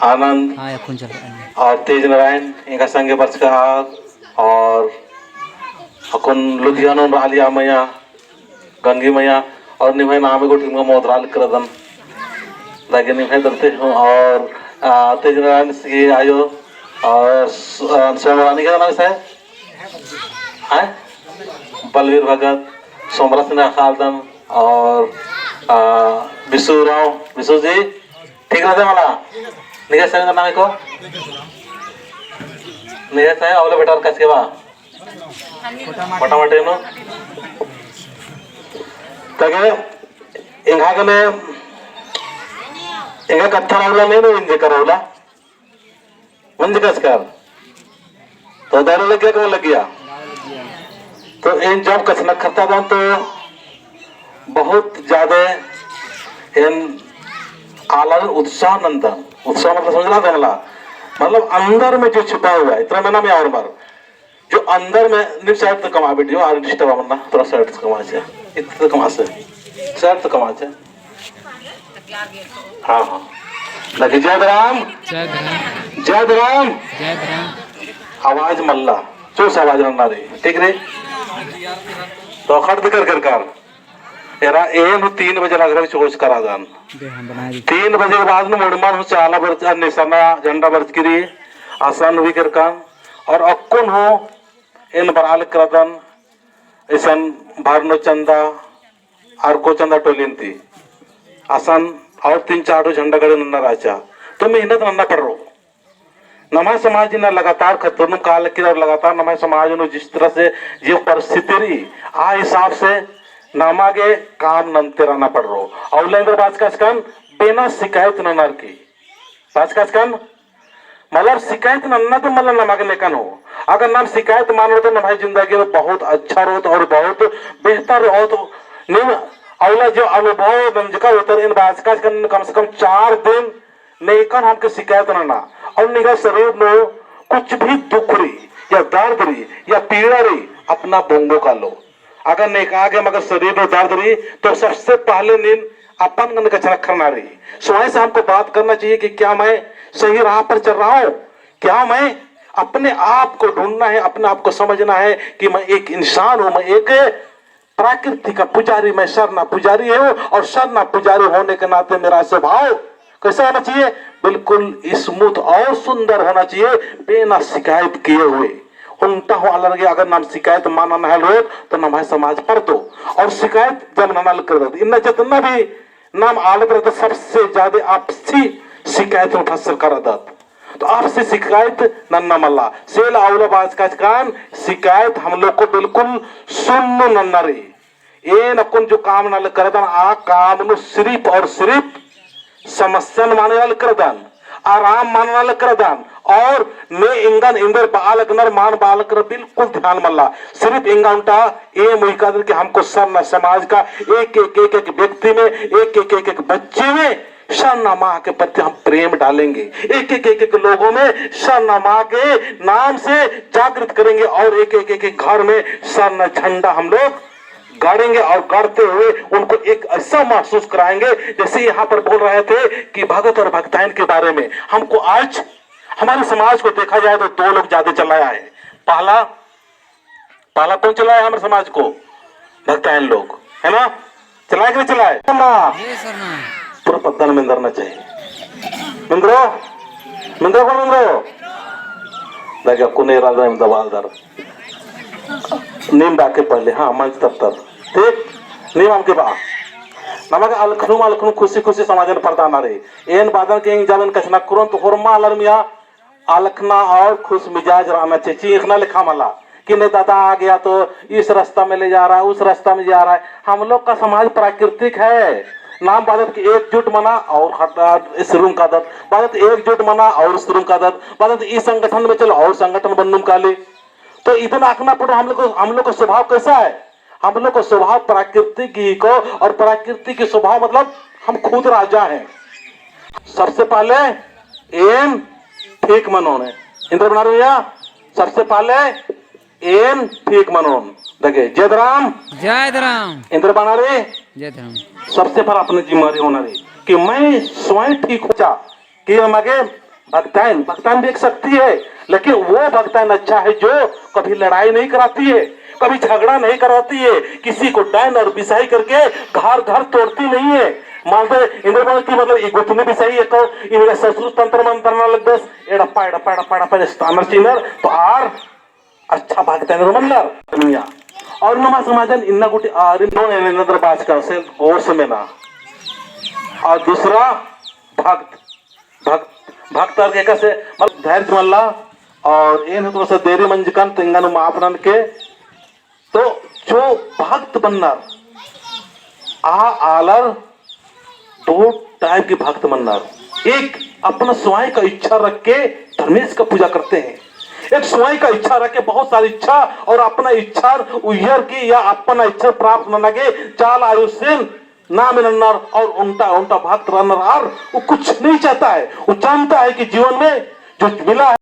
आनंद और तेज नारायण इनका संगे बच का और अकुन लुधियाना आलिया मैया गंगी मैया और निभाई नाम को टीम का मोदराल करदन लगे निभाई दलते हूँ और तेज नारायण से आयो और सोमरानी का नाम है बलवीर भगत सोमरा सिन्हा खालदन और विशु राव विशु जी ठीक रहते मला निघा सांग नाम को निघा सांग आवले बेटार कस के बा मोटामोटी नो तगे इंगा कने इंगा कत्था रावला नहीं नो इंजे करावला मंजे कस कर तो दारू लग गया कब लग गया तो इन जब कचना करता था तो बहुत ज्यादा इन आलर उत्साह नंदन उत्साह मतलब समझ रहा था मला मतलब अंदर में जो छुपा हुआ है इतना मैंने और बार जो अंदर में नहीं शायद तो कमा वीडियो आर्टिस्ट है वरना थोड़ा शायद तो कमा चाहिए इतना तो कमा से शायद तो कमा चाहिए हाँ हाँ लगे जय राम जय राम जय राम जय राम आवाज मल्ला चूस आवाज रन्ना रे ठीक रे तो खड़ कर एरा एन 3 बजे लग रहा है चोच करा दान 3 बजे के बाद में मोड़मान हो चाला बर्ज निशाना झंडा बर्ज गिरी आसान हुई कर कान और अक्कुन हो इन बराल करदन ऐसन भारनो चंदा और को चंदा टोलिन थी आसान और 3-4 झंडा गड़े नन्ना राजा तो मेहनत नन्ना पड़ रो नमा समाज ने लगातार खतरनु काल की और लगातार नमा समाज ने जिस तरह से ये परिस्थिति रही आ हिसाब से नामागे काम नंते रहना पड़ रो और लेंगर बाजकाजकन बिना शिकायत ननर की बाजकाजकन मतलब शिकायत नन्ना तो मतलब नमागे लेकन हो अगर नाम शिकायत मान लो तो नमाई जिंदगी में बहुत अच्छा रहो और बहुत बेहतर रहो तो निम अवला जो अनुभव बंजका उतर इन बाजकाजकन कम से कम 4 दिन लेकिन हमके शिकायत नन्ना और निगा शरीर में कुछ भी दुख रही या दर्द रही या पीड़ा रही अपना बोंगो का लो अगर नेका आगे मगर शरीर में दर्द रही तो सबसे पहले नींद अपन कचरा करना रही स्वयं से हमको बात करना चाहिए कि क्या मैं सही राह पर चल रहा हूँ क्या मैं अपने आप को ढूंढना है अपने आप को समझना है कि मैं एक इंसान हूँ मैं एक प्रकृति का पुजारी मैं शरणा पुजारी हूँ और शरणा पुजारी होने के नाते मेरा स्वभाव कैसा होना चाहिए बिल्कुल स्मूथ और सुंदर होना चाहिए बिना शिकायत किए हुए उल्टा हो अलग अगर नाम शिकायत माना नहल हो तो नाम है समाज पर दो और शिकायत जब नल कर दो इन जितना भी नाम आलत रहता सबसे ज्यादा आपसी शिकायत में फंस कर दत तो आपसे शिकायत नन्ना मल्ला सेल आवला बाज कान शिकायत हम लोग को बिल्कुल सुन नन्ना रे ये नकुन जो काम नल कर आ काम नु सिर्फ और सिर्फ समस्या माने वाले करदान आराम मानने वाले करदान और मैं इंगन इंदर बालक नर मान बालक बिल्कुल ध्यान मल्ला सिर्फ इंगा उल्टा ये मुहिकादर कि हमको सरना समाज का एक व्यक्ति में एक बच्चे में सरना माँ के प्रति हम प्रेम डालेंगे एक लोगों में सरना माँ के नाम से जागृत करेंगे और एक घर में सरना झंडा हम लोग गाड़ेंगे और गाड़ते हुए उनको एक ऐसा महसूस कराएंगे जैसे यहाँ पर बोल रहे थे कि भगत और भक्तायन के बारे में हमको आज हमारे समाज को देखा जाए तो 2 लोग ज्यादा चलाया है पहला कौन चलाया हमारे समाज को भक्तायन लोग है ना चलाए कि नहीं चलाए पूरा पत्ता में मिंदरना चाहिए मिंद्रो कौन मिंद्रो लगे कुने राजा दबालदार नीम बाके पहले हाँ मंच तब ठीक नीम हमके बा नमक अलखनु खुशी समाज में पड़ता ना रहे एन बादल के जावन कचना कुरन तो होरमा अलरमिया अलखना और खुश मिजाज रहना चाहिए चीखना लिखा मला कि नहीं दादा आ गया तो इस रास्ता में ले जा रहा है उस रास्ता में जा रहा है हम लोग का समाज प्राकृतिक है नाम बादत की एकजुट मना और इस रूम का दत बादत एकजुट मना और इस रूम का दत बादत इस संगठन में चलो और संगठन बंधुम का ले तो इतना आंकना पड़ो हम लोग का स्वभाव कैसा है हम लोग का स्वभाव प्राकृतिक ही को और प्राकृतिक के स्वभाव मतलब हम खुद राजा हैं सबसे पहले एम ठीक मनोने इंद्र बना रहे सबसे पहले एम ठीक मनोन देखे जय राम इंद्र बना रहे जय राम सबसे पहले अपनी जिम्मेदारी होना रही कि मैं स्वयं ठीक हो जा कि मगे भक्तान भक्तान भी एक शक्ति है, लेकिन वो भक्तान अच्छा है जो कभी लड़ाई नहीं कराती है, कभी झगड़ा नहीं कराती है, किसी को डायन और बिसाई करके घर घर तोड़ती नहीं है। मानते इंद्र की मतलब एक गुतने बिसाई एक इनका ससुर तंत्र मंत्र लग दस एडप्पा एडप्पा एडप्पा एडप्पा स्थानर चिन्हर तो आर अच्छा भक्तान म्हणणार दुनिया और नमा समाजन इन्ना कुठे दोन येण्यानंतर बाचका असेल गोर्स में ना और दूसरा भक्त भक्त भक्त के कसे मतलब धैर्य मल्ला और इन थोड़ा सा देरी मंजकन तिंगन मापनन के तो जो भक्त बनना आ आलर दो टाइप के भक्त बनना, एक अपना स्वयं का इच्छा रख के धर्मेश का पूजा करते हैं, एक स्वयं का इच्छा रख के बहुत सारी इच्छा और अपना इच्छा उयर की या अपना इच्छा प्राप्त न लगे चाल आयुष्य ना मिलनार और उल्टा उल्टा भक्त रनर वो कुछ नहीं चाहता है, वो जानता है कि जीवन में जो मिला है